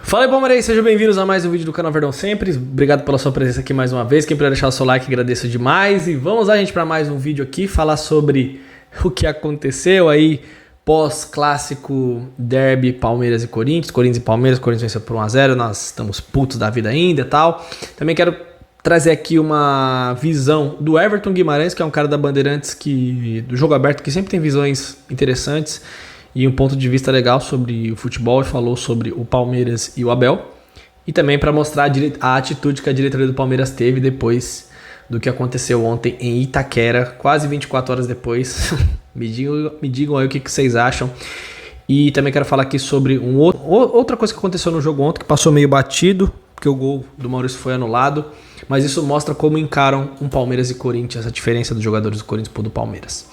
Fala aí, palmeirense, sejam bem-vindos a mais um vídeo do canal Verdão Sempre. Obrigado pela sua presença aqui mais uma vez. Quem puder deixar o seu like, agradeço demais. E vamos lá, gente, para mais um vídeo aqui, falar sobre o que aconteceu aí pós-clássico derby Palmeiras e Corinthians. Corinthians e Palmeiras, Corinthians venceu por 1 a 0, nós estamos putos da vida ainda e tal. Também quero trazer aqui uma visão do Everton Guimarães, que é um cara da Bandeirantes, do Jogo Aberto, que sempre tem visões interessantes e um ponto de vista legal sobre o futebol, e falou sobre o Palmeiras e o Abel. E também para mostrar a atitude que a diretoria do Palmeiras teve depois do que aconteceu ontem em Itaquera, quase 24 horas depois. me digam aí o que vocês acham. E também quero falar aqui sobre outra coisa que aconteceu no jogo ontem, que passou meio batido, porque o gol do Maurício foi anulado. Mas isso mostra como encaram um Palmeiras e Corinthians, a diferença dos jogadores do Corinthians pro do Palmeiras.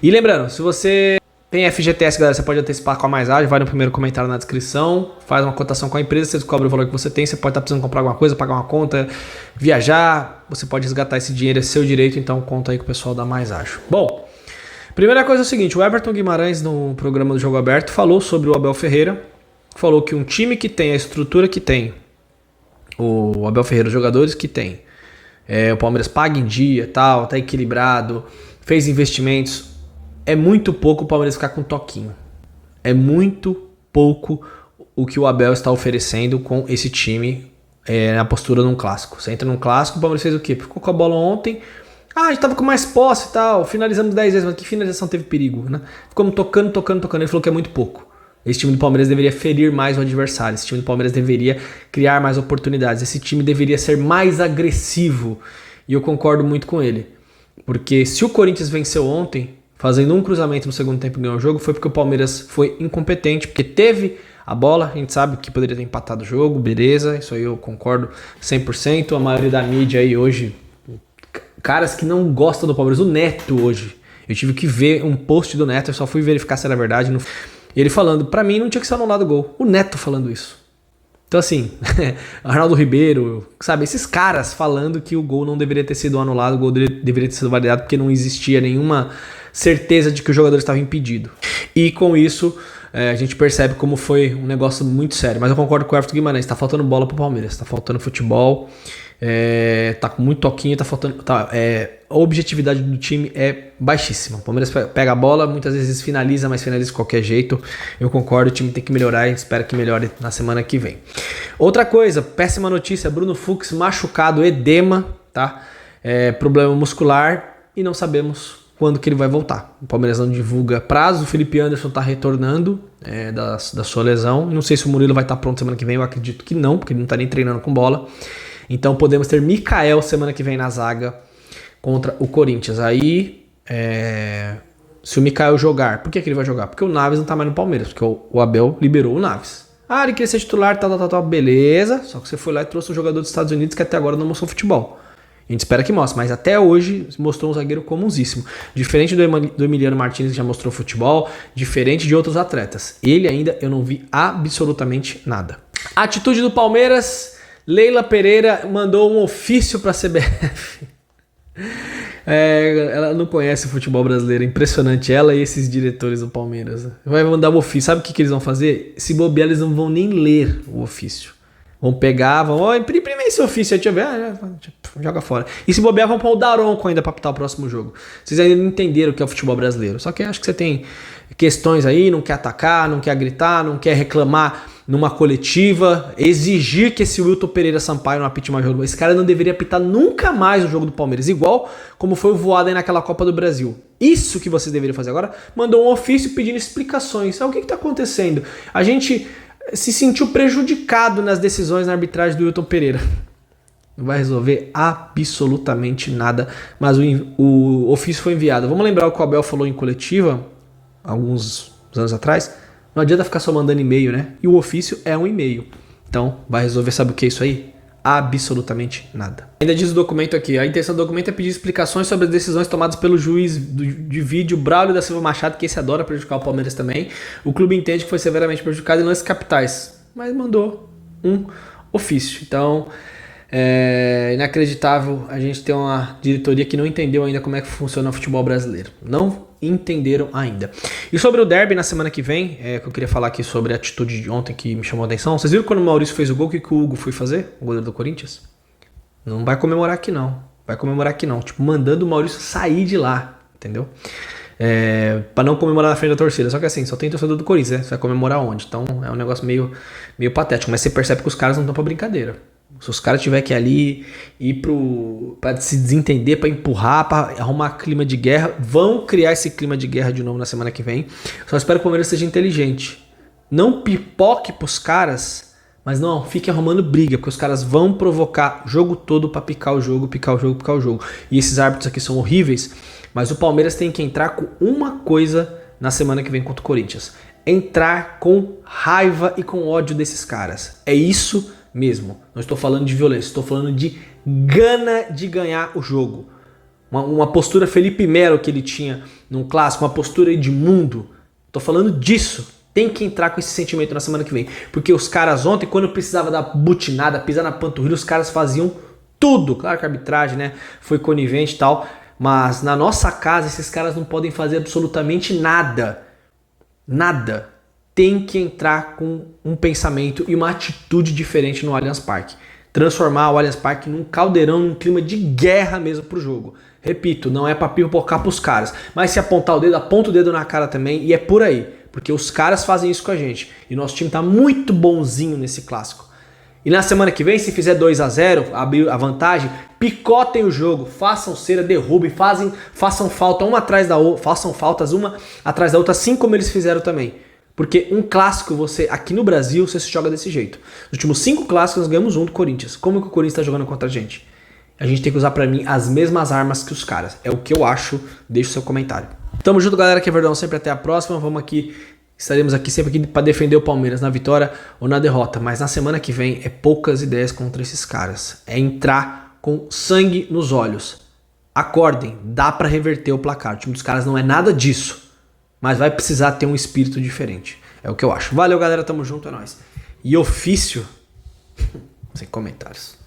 E lembrando, se você tem FGTS, galera, você pode antecipar com a Mais Ágil, vai no primeiro comentário na descrição, faz uma cotação com a empresa, você descobre o valor que você tem, você pode estar precisando comprar alguma coisa, pagar uma conta, viajar, você pode resgatar esse dinheiro, é seu direito, então conta aí com o pessoal da Mais Ágil. Bom, primeira coisa é o seguinte, o Everton Guimarães no programa do Jogo Aberto falou sobre o Abel Ferreira, falou que um time que tem a estrutura que tem, o Abel Ferreira, os jogadores que tem, o Palmeiras paga em dia, tal, tá equilibrado, fez investimentos. É muito pouco o Palmeiras ficar com um toquinho. É muito pouco o que o Abel está oferecendo com esse time na postura num clássico. Você entra num clássico, o Palmeiras fez o quê? Ficou com a bola ontem. A gente tava com mais posse e tal, finalizamos 10 vezes, mas que finalização teve perigo, né? Ficamos tocando. Ele falou que é muito pouco. Esse time do Palmeiras deveria ferir mais o adversário. Esse time do Palmeiras deveria criar mais oportunidades. Esse time deveria ser mais agressivo. E eu concordo muito com ele. Porque se o Corinthians venceu ontem, fazendo um cruzamento no segundo tempo e ganhou o jogo, foi porque o Palmeiras foi incompetente, porque teve a bola, a gente sabe que poderia ter empatado o jogo, beleza, isso aí eu concordo 100%. A maioria da mídia aí hoje, caras que não gostam do Palmeiras, o Neto hoje, eu tive que ver um post do Neto, eu só fui verificar se era verdade, ele falando, pra mim não tinha que ser anulado o gol, o Neto falando isso. Então assim, Arnaldo Ribeiro, sabe, esses caras falando que o gol não deveria ter sido anulado, o gol deveria ter sido validado porque não existia nenhuma certeza de que o jogador estava impedido. E com isso, a gente percebe como foi um negócio muito sério. Mas eu concordo com o Everton Guimarães, tá faltando bola pro Palmeiras, tá faltando futebol, tá com muito toquinho, tá faltando... a objetividade do time é baixíssima. O Palmeiras pega a bola, muitas vezes finaliza, mas finaliza de qualquer jeito. Eu concordo, o time tem que melhorar e espero que melhore na semana que vem. Outra coisa, péssima notícia, Bruno Fux machucado, edema, tá? Problema muscular e não sabemos quando que ele vai voltar. O Palmeiras não divulga prazo, o Felipe Anderson tá retornando da sua lesão. Não sei se o Murilo vai estar pronto semana que vem, eu acredito que não, porque ele não tá nem treinando com bola. Então podemos ter Mikael semana que vem na zaga contra o Corinthians. Aí, se o Mikael jogar, por que ele vai jogar? Porque o Naves não tá mais no Palmeiras, porque o Abel liberou o Naves. Ele queria ser titular, tal, beleza, só que você foi lá e trouxe um jogador dos Estados Unidos que até agora não mostrou futebol. A gente espera que mostre, mas até hoje mostrou um zagueiro comunsíssimo. Diferente do Emiliano Martins, que já mostrou futebol, diferente de outros atletas. Ele ainda, eu não vi absolutamente nada. A atitude do Palmeiras, Leila Pereira mandou um ofício para a CBF. Ela não conhece o futebol brasileiro, impressionante. Ela e esses diretores do Palmeiras. Vai mandar um ofício, sabe o que eles vão fazer? Se bobear, eles não vão nem ler o ofício. Vão pegar, imprime esse ofício aí, deixa eu ver, joga fora. E se bobear, vão pôr o Daronco ainda pra apitar o próximo jogo. Vocês ainda não entenderam o que é o futebol brasileiro. Só que acho que você tem questões aí, não quer atacar, não quer gritar, não quer reclamar numa coletiva, exigir que esse Wilton Pereira Sampaio não apite mais jogo. Esse cara não deveria apitar nunca mais o jogo do Palmeiras, igual como foi o voado aí naquela Copa do Brasil. Isso que vocês deveriam fazer agora, mandou um ofício pedindo explicações. O que tá acontecendo? A gente se sentiu prejudicado nas decisões na arbitragem do Wilton Pereira. Não vai resolver absolutamente nada, mas o ofício foi enviado. Vamos lembrar o que o Abel falou em coletiva, alguns anos atrás? Não adianta ficar só mandando e-mail, né? E o ofício é um e-mail. Então, vai resolver, sabe o que é isso aí? Absolutamente nada. Ainda diz o documento aqui, a intenção do documento é pedir explicações sobre as decisões tomadas pelo juiz de vídeo Braulio da Silva Machado, que esse adora prejudicar o Palmeiras também. O clube entende que foi severamente prejudicado em lances capitais, mas mandou um ofício. Então, inacreditável a gente ter uma diretoria que não entendeu ainda como é que funciona o futebol brasileiro. Não entenderam ainda. E sobre o derby na semana que vem, que eu queria falar aqui sobre a atitude de ontem que me chamou a atenção. Vocês viram quando o Maurício fez o gol, o que o Hugo foi fazer? O goleiro do Corinthians? Não vai comemorar aqui não. Vai comemorar aqui não. Tipo, mandando o Maurício sair de lá. Entendeu? Pra não comemorar na frente da torcida. Só que assim, só tem torcedor do Corinthians, né? Você vai comemorar onde? Então é um negócio meio patético. Mas você percebe que os caras não estão pra brincadeira. Se os caras tiverem que ali ir pra se desentender, pra empurrar, pra arrumar clima de guerra, vão criar esse clima de guerra de novo na semana que vem. Só espero que o Palmeiras seja inteligente. Não pipoque pros caras, mas não fique arrumando briga, porque os caras vão provocar o jogo todo pra picar o jogo. E esses árbitros aqui são horríveis, mas o Palmeiras tem que entrar com uma coisa na semana que vem contra o Corinthians. Entrar com raiva e com ódio desses caras. É isso mesmo. Não estou falando de violência, estou falando de gana de ganhar o jogo. Uma postura Felipe Melo que ele tinha num clássico, uma postura Edmundo. Estou falando disso. Tem que entrar com esse sentimento na semana que vem. Porque os caras ontem, quando precisava dar butinada, pisar na panturrilha, os caras faziam tudo. Claro que a arbitragem, né, foi conivente e tal. Mas na nossa casa, esses caras não podem fazer absolutamente nada. Nada. Tem que entrar com um pensamento e uma atitude diferente no Allianz Parque. Transformar o Allianz Parque num caldeirão, num clima de guerra mesmo pro jogo. Repito, não é pra pipocar pros caras. Mas se apontar o dedo, aponta o dedo na cara também e é por aí. Porque os caras fazem isso com a gente. E nosso time tá muito bonzinho nesse clássico. E na semana que vem, se fizer 2-0, abrir a vantagem, picotem o jogo, façam cera, derrubem, façam falta uma atrás da outra, façam faltas uma atrás da outra, assim como eles fizeram também. Porque um clássico, aqui no Brasil, você se joga desse jeito. Nos últimos 5 clássicos, nós ganhamos um do Corinthians. Como que o Corinthians está jogando contra a gente? A gente tem que usar, pra mim, as mesmas armas que os caras. É o que eu acho. Deixa o seu comentário. Tamo junto, galera, que é verdão. Sempre até a próxima. Estaremos aqui sempre aqui para defender o Palmeiras na vitória ou na derrota. Mas na semana que vem é poucas ideias contra esses caras. É entrar com sangue nos olhos. Acordem, dá para reverter o placar. O time dos caras não é nada disso. Mas vai precisar ter um espírito diferente. É o que eu acho. Valeu, galera. Tamo junto, é nóis. E ofício, sem comentários.